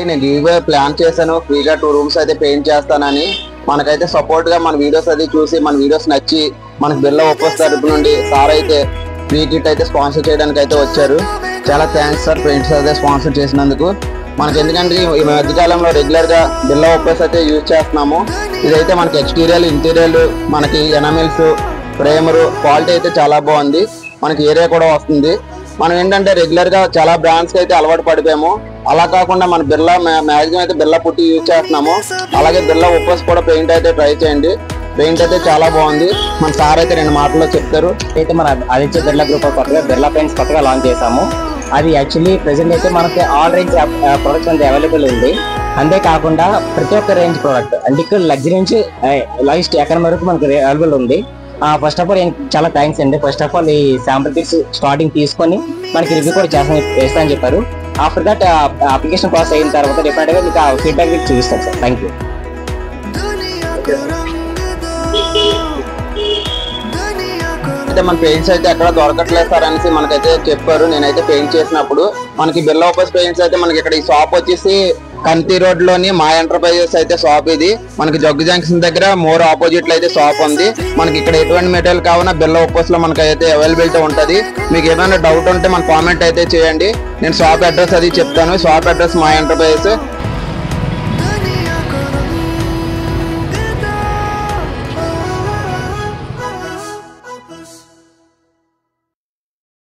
నేను give plan చేశాను, ఫ్రీగా 2 రూమ్స్ అయితే పెయింట్ చేస్తానని. మనకైతే సపోర్ట్ గా మన వీడియోస్ అది చూసి మన వీడియోస్ నచ్చి మనకి బిర్లా ఒప్పోస్ తరపు నుండి సార్ అయితే ఫ్రీ కిట్ అయితే స్పాన్సర్ చేయడానికి అయితే వచ్చారు. చాలా థ్యాంక్స్ సార్, పెయింట్స్ అయితే స్పాన్సర్ చేసినందుకు. మనకి ఎందుకంటే ఈ మధ్యకాలంలో రెగ్యులర్ గా బిర్లా ఒప్పోస్ అయితే యూజ్ చేస్తున్నాము. ఇదైతే మనకి ఎక్స్టీరియర్ ఇంటీరియర్ మనకి ఎనామిల్స్ ప్రేమరు క్వాలిటీ అయితే చాలా బాగుంది. మనకి ఏరియా కూడా వస్తుంది. మనం ఏంటంటే రెగ్యులర్ గా చాలా బ్రాండ్స్ కి అయితే అలవాటు పడిపోయాము. అలా కాకుండా మన బిర్లా మ్యాక్సిమం అయితే బిర్లా పుట్టి యూజ్ చేస్తున్నాము. అలాగే బిర్లా ఒప్పోస్ కూడా పెయింట్ అయితే ట్రై చేయండి. పెయింట్ అయితే చాలా బాగుంది. మన సార్ అయితే 2 మాటల్లో చెప్తారు. అయితే మన ఆదిత్య బిర్లా గ్రూప్ కొత్తగా బిర్లా పెయింట్స్ కొత్తగా లాంచ్ చేసాము. అది యాక్చువల్లీ ప్రెసెంట్ అయితే మనకి ఆల్ రేంజ్ ప్రొడక్ట్స్ అనేది అవైలబుల్ ఉంది. అంతేకాకుండా ప్రతి ఒక్క రేంజ్ ప్రోడక్ట్ అంటే ఇక్కడ లగ్జరీ నుంచి లైస్ట్ ఎకనమీ వరకు మనకి అవైలబుల్ ఉంది. ఫస్ట్ ఆఫ్ ఆల్ చాలా థ్యాంక్స్ అండి. ఫస్ట్ ఆఫ్ ఆల్ ఈ శాంపుల్ కిట్స్ స్టార్టింగ్ తీసుకొని మనకి రివ్యూ కూడా చేస్తానని చెప్పారు. ఆఫ్టర్ దట్ అప్లికేషన్ ప్రాసెస్ అయిన తర్వాత డెఫినెట్ గా మీకు ఆ ఫీడ్బ్యాక్ మీకు చూపిస్తాం సార్. Thank you. అయితే మన పెయింట్స్ అయితే ఎక్కడ దొరకట్లేదు సార్ అనేసి మనకైతే చెప్పారు. నేనైతే పెయింట్ చేసినప్పుడు మనకి బిర్లా ఒప్పోస్ పెయింట్స్ అయితే మనకి ఇక్కడ ఈ షాప్ వచ్చేసి కంతి రోడ్ లోని మా ఎంటర్ప్రైజెస్ అయితే షాప్ ఇది. మనకి జగ్గు జంక్షన్ దగ్గర మోర్ ఆపోజిట్ లో అయితే షాప్ ఉంది. మనకి ఇక్కడ ఎటువంటి మెటీరియల్ కావాలన్నా బిర్లా ఒప్పోస్ లో మనకి అయితే అవైలబిలిటీ ఉంటది. మీకు ఏమైనా డౌట్ ఉంటే మన కామెంట్ అయితే చేయండి. నేను షాప్ అడ్రస్ అది చెప్తాను. షాప్ అడ్రస్ మా ఎంటర్ప్రైజెస్.